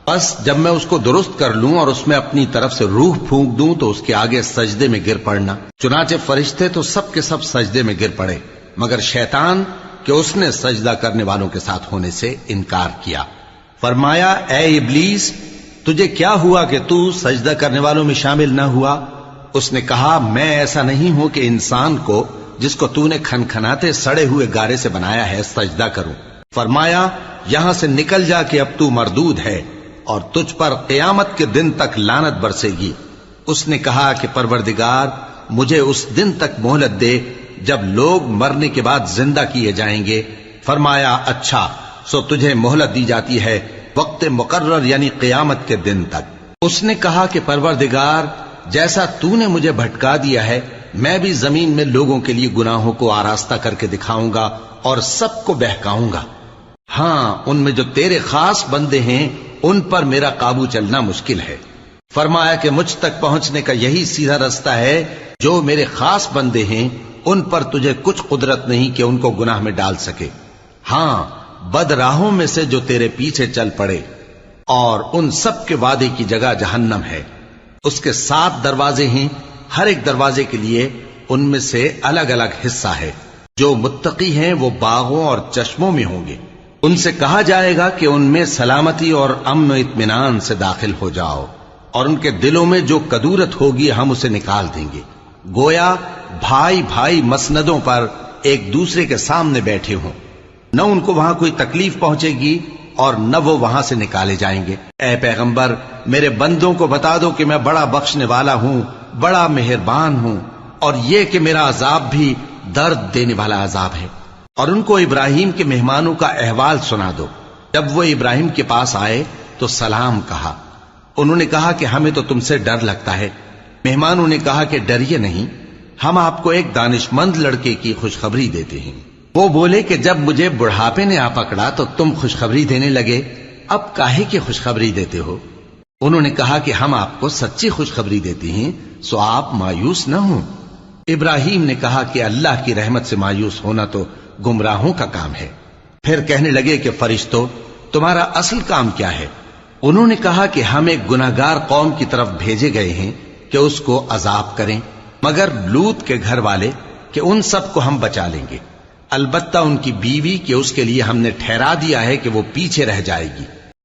بس جب میں اس کو درست کر لوں اور اس میں اپنی طرف سے روح پھونک دوں تو اس کے آگے سجدے میں گر پڑنا۔ چنانچہ فرشتے تو سب کے سب سجدے میں گر پڑے مگر شیطان کہ اس نے سجدہ کرنے والوں کے ساتھ ہونے سے انکار کیا۔ فرمایا اے ابلیس تجھے کیا ہوا کہ تو سجدہ کرنے والوں میں شامل نہ ہوا؟ اس نے کہا میں ایسا نہیں ہوں کہ انسان کو جس کو تو نے کھنکھناتے سڑے ہوئے گارے سے بنایا ہے سجدہ کروں۔ فرمایا یہاں سے نکل جا کہ اب تو مردود ہے اور تجھ پر قیامت کے دن تک لعنت برسے گی۔ اس نے کہا کہ پروردگار مجھے اس دن تک مہلت دے جب لوگ مرنے کے بعد زندہ کیے جائیں گے۔ فرمایا اچھا سو تجھے مہلت دی جاتی ہے وقت مقرر یعنی قیامت کے دن تک۔ اس نے کہا کہ پروردگار جیسا تو نے مجھے بھٹکا دیا ہے میں بھی زمین میں لوگوں کے لیے گناہوں کو آراستہ کر کے دکھاؤں گا اور سب کو بہکاؤں گا۔ ہاں ان میں جو تیرے خاص بندے ہیں ان پر میرا قابو چلنا مشکل ہے۔ فرمایا کہ مجھ تک پہنچنے کا یہی سیدھا رستہ ہے، جو میرے خاص بندے ہیں ان پر تجھے کچھ قدرت نہیں کہ ان کو گناہ میں ڈال سکے۔ ہاں بد راہوں میں سے جو تیرے پیچھے چل پڑے، اور ان سب کے وعدے کی جگہ جہنم ہے۔ اس کے 7 دروازے ہیں، ہر ایک دروازے کے لیے ان میں سے الگ الگ حصہ ہے۔ جو متقی ہیں وہ باغوں اور چشموں میں ہوں گے۔ ان سے کہا جائے گا کہ ان میں سلامتی اور امن و اطمینان سے داخل ہو جاؤ، اور ان کے دلوں میں جو کدورت ہوگی ہم اسے نکال دیں گے، گویا بھائی بھائی مسندوں پر ایک دوسرے کے سامنے بیٹھے ہوں۔ نہ ان کو وہاں کوئی تکلیف پہنچے گی اور نہ وہ وہاں سے نکالے جائیں گے۔ اے پیغمبر میرے بندوں کو بتا دو کہ میں بڑا بخشنے والا ہوں، بڑا مہربان ہوں، اور یہ کہ میرا عذاب بھی درد دینے والا عذاب ہے۔ اور ان کو ابراہیم کے مہمانوں کا احوال سنا دو۔ جب وہ ابراہیم کے پاس آئے تو سلام کہا۔ انہوں نے کہا کہ ہمیں تو تم سے ڈر لگتا ہے۔ مہمانوں نے کہا کہ ڈریے نہیں، ہم آپ کو ایک دانشمند لڑکے کی خوشخبری دیتے ہیں۔ وہ بولے کہ جب مجھے بڑھاپے نے آ پکڑا تو تم خوشخبری دینے لگے، اب کاہے کی خوشخبری دیتے ہو؟ انہوں نے کہا کہ ہم آپ کو سچی خوشخبری دیتے ہیں سو آپ مایوس نہ ہوں۔ ابراہیم نے کہا کہ اللہ کی رحمت سے مایوس ہونا تو گمراہوں کا کام ہے۔ پھر کہنے لگے کہ فرشتوں تمہارا اصل کام کیا ہے؟ انہوں نے کہا کہ ہم ایک گناہگار قوم کی طرف بھیجے گئے ہیں کہ اس کو عذاب کریں، مگر لوط کے گھر والے کہ ان سب کو ہم بچا لیں گے، البتہ ان کی بیوی کہ اس کے لیے ہم نے ٹھہرا دیا ہے کہ وہ پیچھے رہ جائے گی۔